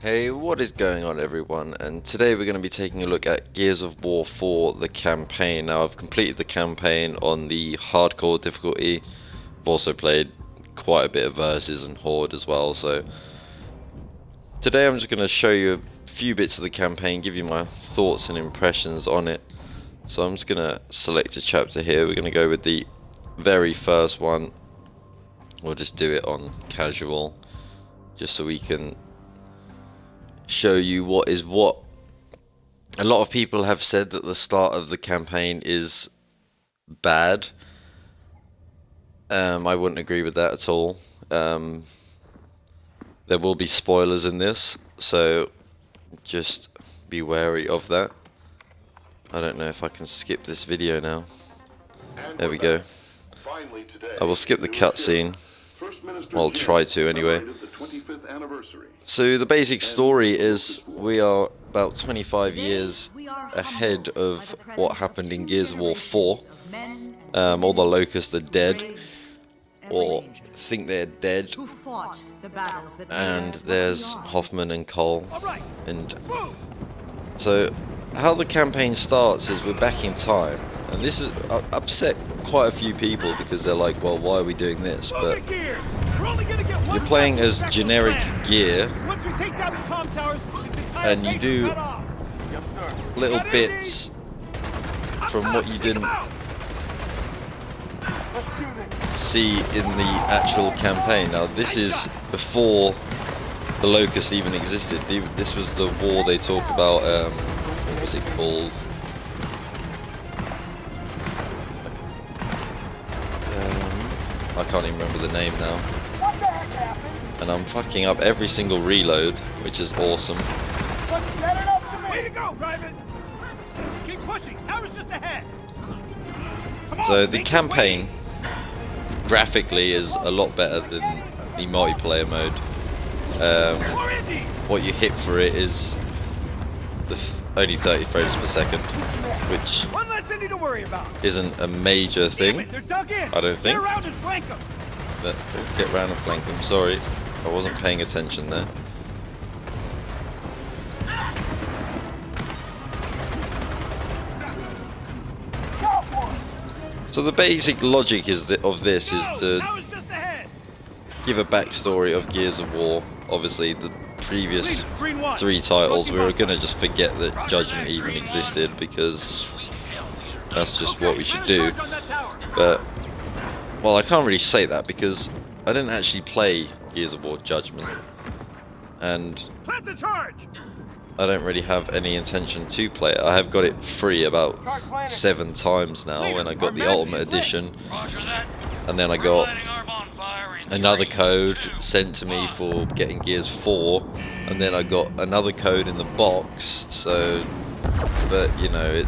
Hey, what is going on everyone? And today we're going to be taking a look at Gears of War 4, the campaign. Now I've completed the campaign on the hardcore difficulty. I've also played quite a bit of Versus and Horde as well, so today I'm just going to show you a few bits of the campaign, give you my thoughts and impressions on it. So I'm just going to select a chapter here. We're going to go with the very first one. We'll just do it on casual, just so we can show you what is what. A lot of people have said that the start of the campaign is bad. I wouldn't agree with that at all. There will be spoilers in this, so just be wary of that. I don't know if I can skip this video now. There we go. I will skip the cutscene. I'll try to anyway. So the basic story is we are about 25 years ahead of what happened in Gears of War 4. All the locusts are dead, or think they're dead, and there's Hoffman and Cole. And so how the campaign starts is we're back in time, and this has upset quite a few people because they're like, well, why are we doing this? But you're playing as generic gear, and you do little bits from what you didn't see in the actual campaign. Now this is before the Locust even existed. This was the war they talk about, what was it called? I can't even remember the name now. And I'm fucking up every single reload, which is awesome. Way to go, Private! Keep pushing. Tower's just ahead. So the campaign graphically is a lot better than the multiplayer mode. What you hit for it is only 30 frames per second, which one less thing to worry about. Isn't a major thing. I don't think. Get around and flank them. Get round and flank them. Sorry, I wasn't paying attention there. So the basic logic of this is to give a backstory of Gears of War. Obviously, the previous 3 titles, we were going to just forget that Judgment even existed because that's just what we should do. But, well, I can't really say that because I didn't actually play Gears of War Judgment, and I don't really have any intention to play it. I have got it free about 7 times now, and I got the Ultimate Edition, and then I got another code sent to me for getting Gears 4, and then I got another code in the box. So, but you know,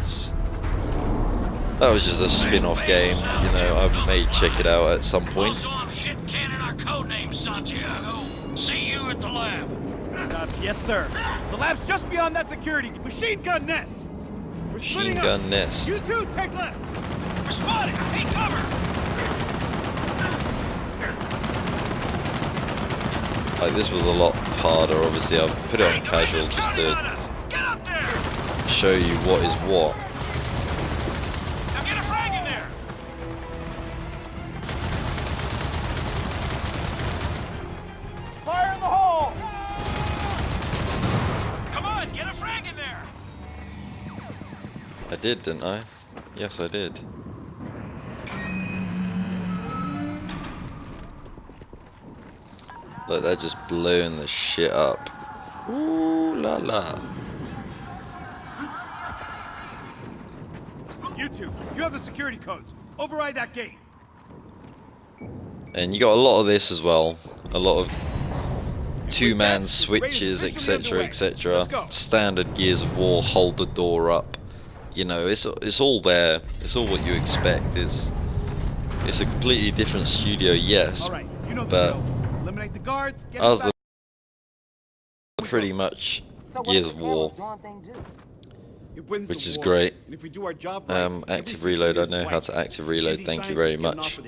that was just a spin-off game. You know, I may check it out at some point. See you at the lab. Yes, sir. The lab's just beyond that security machine gun nest. Machine gun nest. You two, take left. We're spotted. Take cover. Like, this was a lot harder. Obviously, I've put it on casual just to show you what is what. Now get a frag in there. Fire in the hole. Come on, get a frag in there. I did, didn't I? Yes, I did. Look, they're just blowing the shit up. Ooh la la. You two, you have the security codes. Override that gate. And you got a lot of this as well. A lot of 2-man switches, etc, etc. Standard Gears of War, hold the door up. You know, it's all there. It's all what you expect. It's a completely different studio, yes, but the guards, other than pretty much Gears of War, which is great. Active reload, I know how to active reload, thank you very much.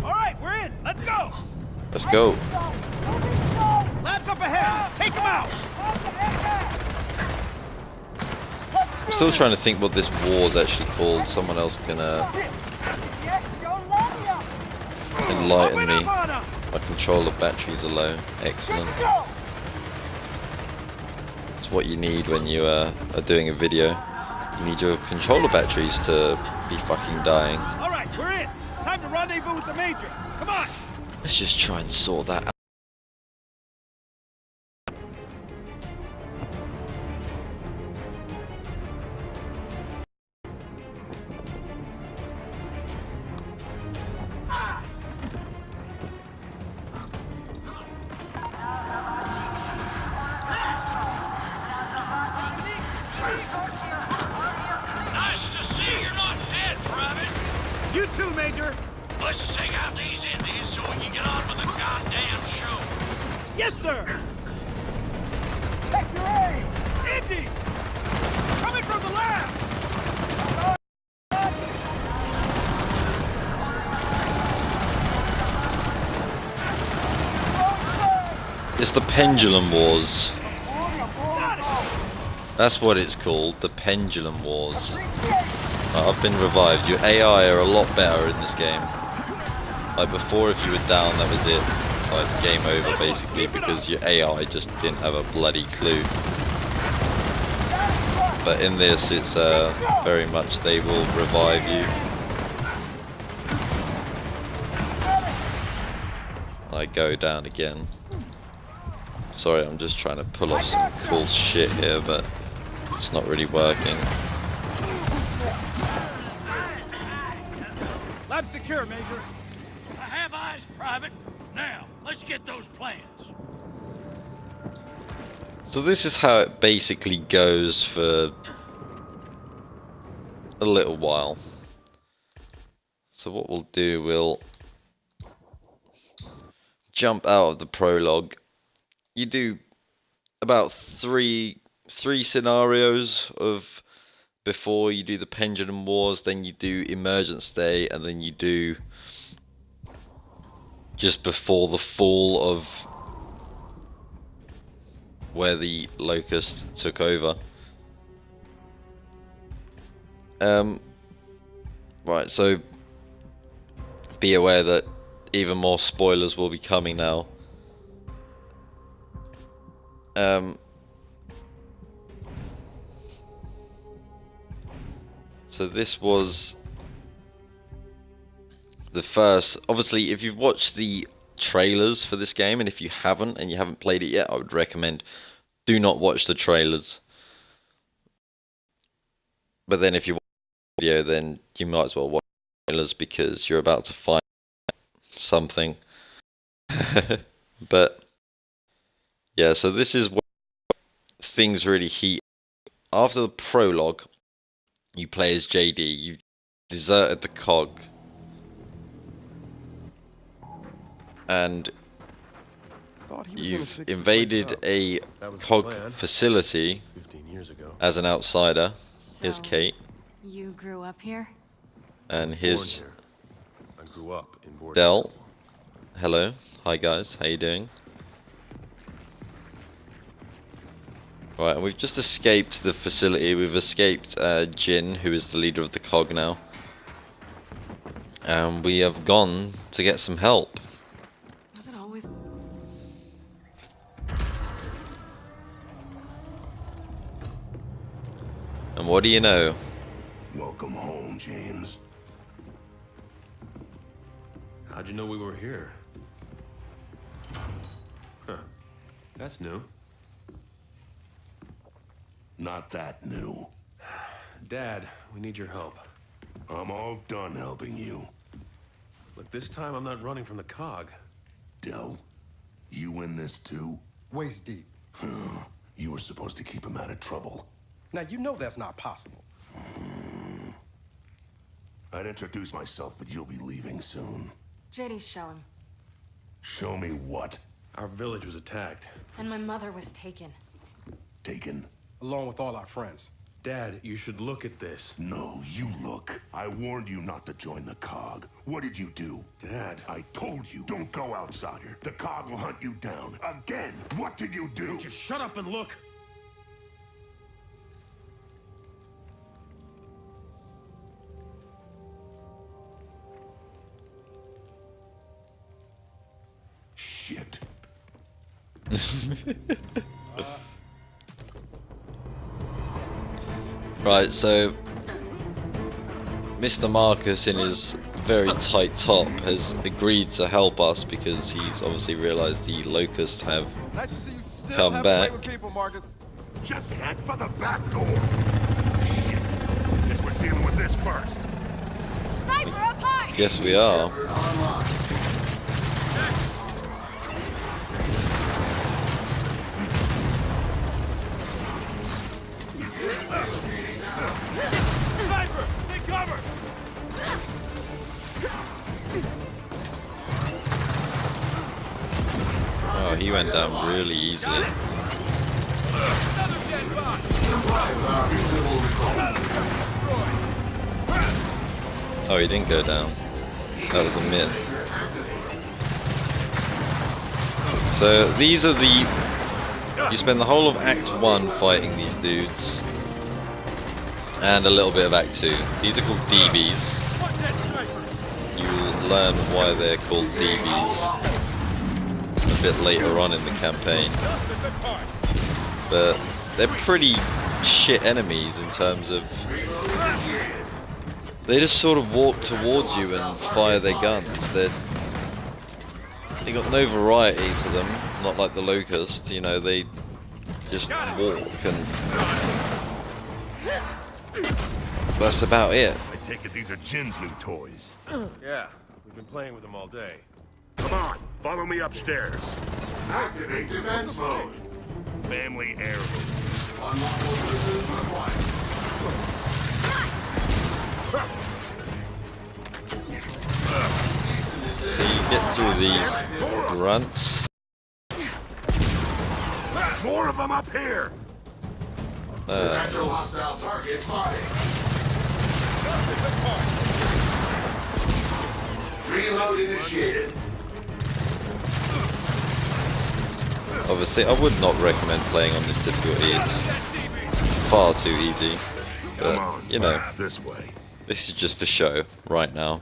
Alright, we're in, let's go! Let's go. ahead! Take him out! I'm still trying to think what this war is actually called. Someone else can enlighten me. My controller batteries are low. Excellent. It's what you need when you are doing a video. You need your controller batteries to be fucking dying. Alright, we're in! Time to rendezvous with the Major! Come on! Let's just try and sort that out. Nice to see you're not dead, Private. You too, Major! Let's take out these Indies so we can get on with the goddamn show. Yes, sir! Check your aim! Indy! Coming from the lab! It's the Pendulum Wars. That's what it's called, the Pendulum Wars. I've been revived. Your AI are a lot better in this game. Like before, if you were down, that was it. Like game over basically, because your AI just didn't have a bloody clue. But in this, it's very much they will revive you. I go down again. Sorry, I'm just trying to pull off some cool shit here, but it's not really working. Lab secure, Major. I have eyes, Private. Now, let's get those plans. So this is how it basically goes for a little while. So what we'll do, we'll jump out of the prologue. You do about three scenarios of before you do the Pendulum Wars, then you do Emergent Stay, and then you do just before the fall of where the Locust took over. Right, so be aware that even more spoilers will be coming now. So this was the first, obviously if you've watched the trailers for this game, and if you haven't and you haven't played it yet, I would recommend do not watch the trailers. But then if you watch the video, then you might as well watch the trailers because you're about to find something. But yeah, so this is where things really heat. After the prologue, you play as JD. You deserted the COG, and you've invaded a COG facility 15 years ago. as an outsider. So, Here's Kate, you grew up here? and Born here's here. I grew up in boarding Del. school. Hello, hi guys, how you doing? Right, and we've just escaped the facility. We've escaped Jin, who is the leader of the COG now. And we have gone to get some help. Was it always? And what do you know? Welcome home, James. How'd you know we were here? Huh. That's new. Not that new. Dad, we need your help. I'm all done helping you. Look, this time I'm not running from the COG. Del, you in this too? Waist deep. You were supposed to keep him out of trouble. Now, you know that's not possible. I'd introduce myself, but you'll be leaving soon. JD, show him. Show me what? Our village was attacked. And my mother was taken. Taken? Along with all our friends. Dad, you should look at this. No, you look. I warned you not to join the COG. What did you do? Dad. I told you, don't go outsider. The COG will hunt you down. Again, what did you do? Just shut up and look. Shit. Right, so Mr. Marcus, in his very tight top, has agreed to help us because he's obviously realised the Locusts have Nice to see you still come have a way back. with people, Marcus. Just head for the back door. Shit. Guess we're dealing with this first. Sniper up high! Yes, we are. Sniper! Take cover! Oh, he went down really easily. Another dead body! Oh, he didn't go down. That was a myth. So these are the... You spend the whole of Act 1 fighting these dudes. And a little bit of Act 2. These are called DBs. One dead sniper! You'll learn why they're called DBs a bit later on in the campaign. Just the good parts! But they're pretty shit enemies in terms of... They just sort of walk towards you and fire their guns. They got no variety to them, not like the Locust, you know, they just walk and... That's about it. I take it these are Jin's new toys. Yeah, we've been playing with them all day. Come on, follow me upstairs. Activate defense mode. Family heirloom. So you get through these grunts. More of them up here. Hostile target spotted. Reload initiated. Obviously, I would not recommend playing on this difficulty. It's far too easy. Come But, on, you know, this way. this is just for show right now.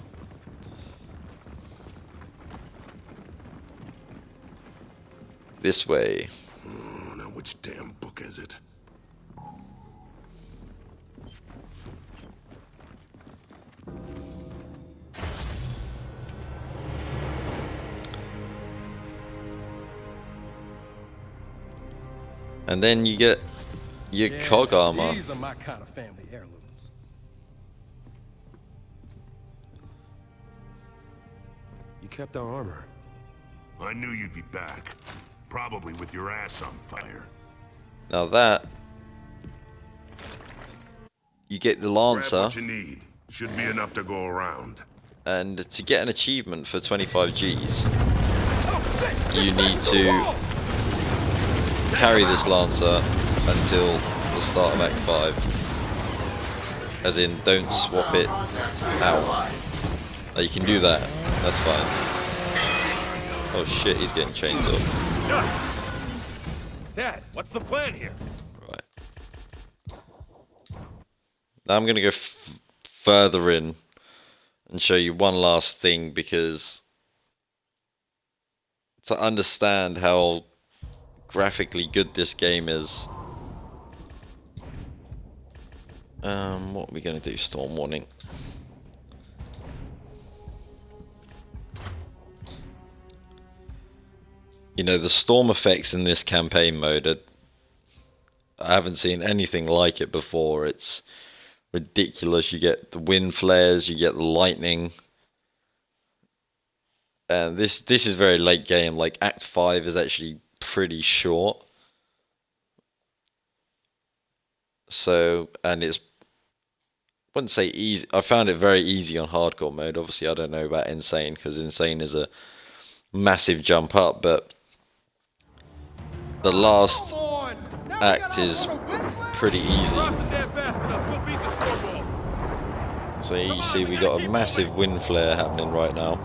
This way. Oh, now which damn book is it? And then you get your cog armor. These are my kind of family heirlooms. You kept our armor. I knew you'd be back. Probably with your ass on fire. Now that you get the Grab Lancer, what you need. Should be enough to go around. and to get an achievement for 25 Gs, you need to carry this Lancer until the start of Act 5. As in, don't swap it out. Now, you can do that, that's fine. Oh shit, he's getting chained up. Dad, what's the plan here? Right. Now I'm going to go further in and show you one last thing, because to understand how graphically good this game is. What are we going to do? Storm warning. You know, the storm effects in this campaign mode I haven't seen anything like it before. It's ridiculous. You get the wind flares, you get the lightning. And this is very late game. Like Act 5 is actually pretty short. So, and it's, I wouldn't say easy. I found it very easy on hardcore mode. Obviously, I don't know about Insane, because Insane is a massive jump up, but the last act is pretty easy. Drop the dead bastard! So you see we got a massive wind flare happening right now.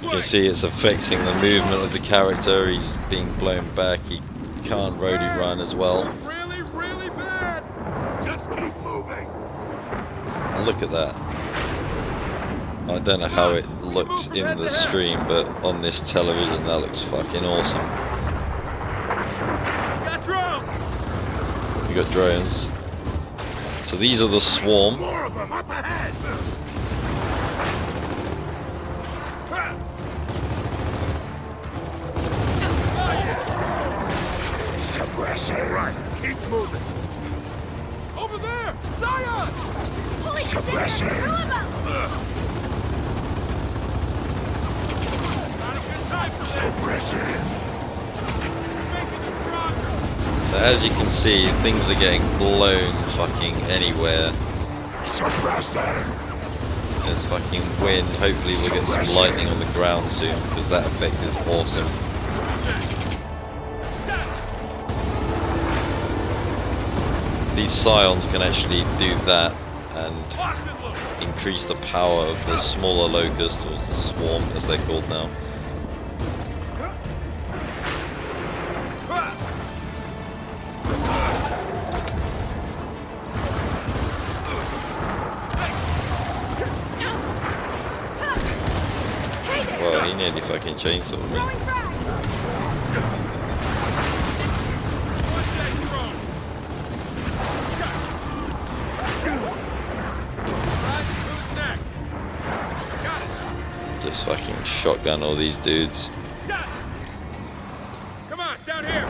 You can see it's affecting the movement of the character. He's being blown back. He can't roadie run as well. Really, really bad. Just keep moving. And look at that. I don't know how it looks in the stream, but on this television that looks fucking awesome. Got drones! We got drones. So these are the swarm. More of them up ahead. Suppressor. All right, keep moving. Over there! Zion! Holy shit, there's two of them! Suppressor. So as you can see, things are getting blown fucking anywhere. Suppressor. There's fucking wind. Hopefully we'll get some lightning on the ground soon, because that effect is awesome. These scions can actually do that and increase the power of the smaller locust, or swarm as they're called now. Well, he nearly fucking chainsawed me. Throwing frag! Just fucking shotgun all these dudes. Come on, down here!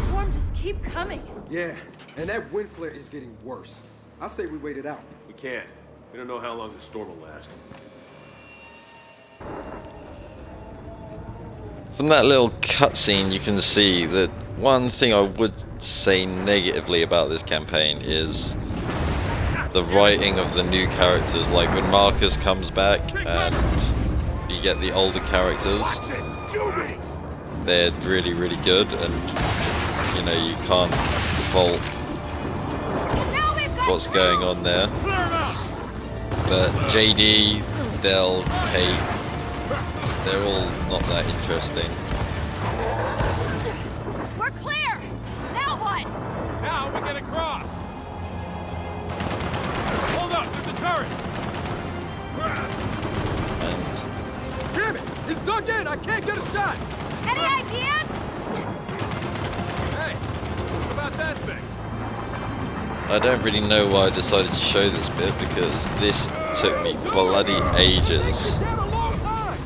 Swarm just keep coming. Yeah, and that wind flare is getting worse. I say we wait it out. We can't. We don't know how long the storm will last. From that little cutscene, you can see that one thing I would say negatively about this campaign is the writing of the new characters. Like when Marcus comes back and you get the older characters, Watch it. Do me. they're really, really good, and you know, you can't fault Now we've got what's going on there. Clear 'em out! But JD, Del, Kate, they're all not that interesting. We're clear! Now what? Now we get across! Hold up, there's a turret! And Damn it! It's dug in! I can't get a shot! Any ideas? Hey, what about that thing? I don't really know why I decided to show this bit, because this took me bloody ages Dead a long time!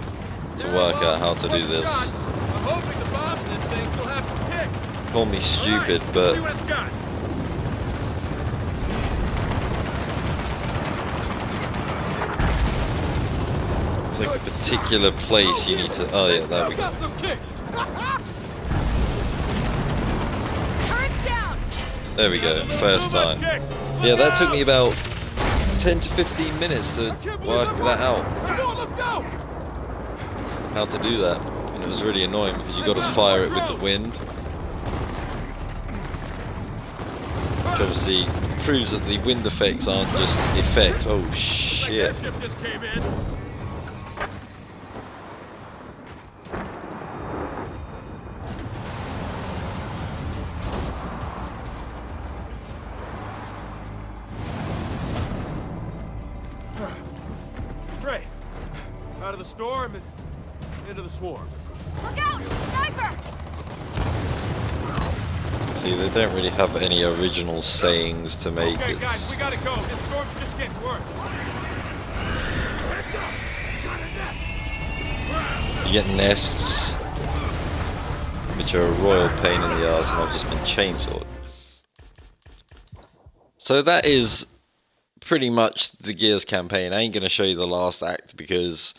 to work out how to do this. I'm hoping the bombs in this thing still have some kick. Call me stupid, See but what it's got. it's like a particular place you need to... Oh yeah, there we go. Got some kick! Turret's down! There we go, first time. Yeah, that took me about 10 to 15 minutes to work that out, Come on, let's go! how to do that. And it was really annoying because you got to fire it with the wind. Which obviously proves that the wind effects aren't just effects. Oh shit. That ship just came in. Great. Out of the storm and into the swarm. Look out! Sniper! See, they don't really have any original sayings to make Okay, it. guys, we gotta go. This storm's just getting worse. You get nests, which are a royal pain in the ass, and I've just been chainsawed. So that is pretty much the Gears campaign. I ain't going to show you the last act, because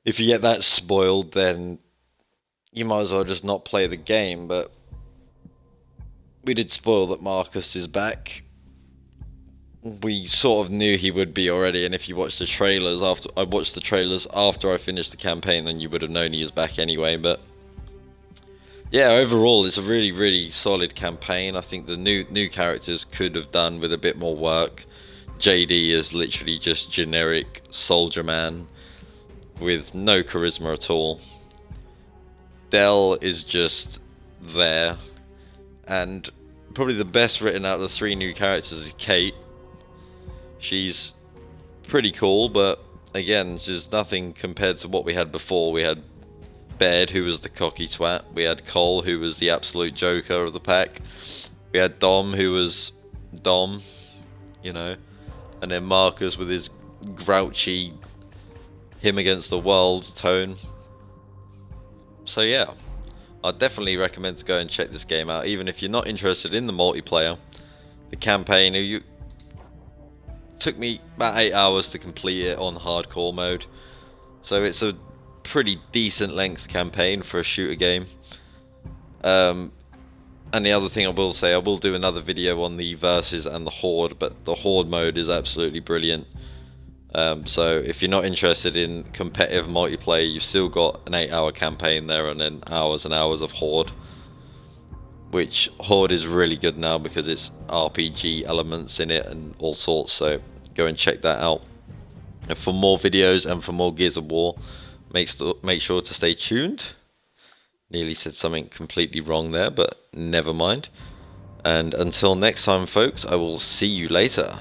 if you get that spoiled, then you might as well just not play the game. But we did spoil that Marcus is back. we sort of knew he would be already, and if you watched the trailers I watched the trailers after I finished the campaign, then you would have known he is back anyway. But yeah, overall it's a really solid campaign. I think the new characters could have done with a bit more work. JD is literally just generic soldier man with no charisma at all. Dell is just there, and probably the best written out of the 3 new characters is Kate. She's pretty cool, but again, she's nothing compared to what we had before. We had Baird, who was the cocky twat. We had Cole, who was the absolute joker of the pack. We had Dom, who was Dom, you know, and then Marcus with his grouchy him against the world tone. So yeah, I'd definitely recommend to go and check this game out, even if you're not interested in the multiplayer. The campaign, it took me about 8 hours to complete it on hardcore mode, so it's a pretty decent length campaign for a shooter game. And the other thing I will say, I will do another video on the Versus and the Horde, but the Horde mode is absolutely brilliant. So if you're not interested in competitive multiplayer, you've still got an 8-hour campaign there, and then hours and hours of Horde, which Horde is really good now because it's RPG elements in it and all sorts. So go and check that out. And for more videos and for more Gears of War, make sure to stay tuned. Nearly said something completely wrong there, but never mind. And until next time, folks, I will see you later.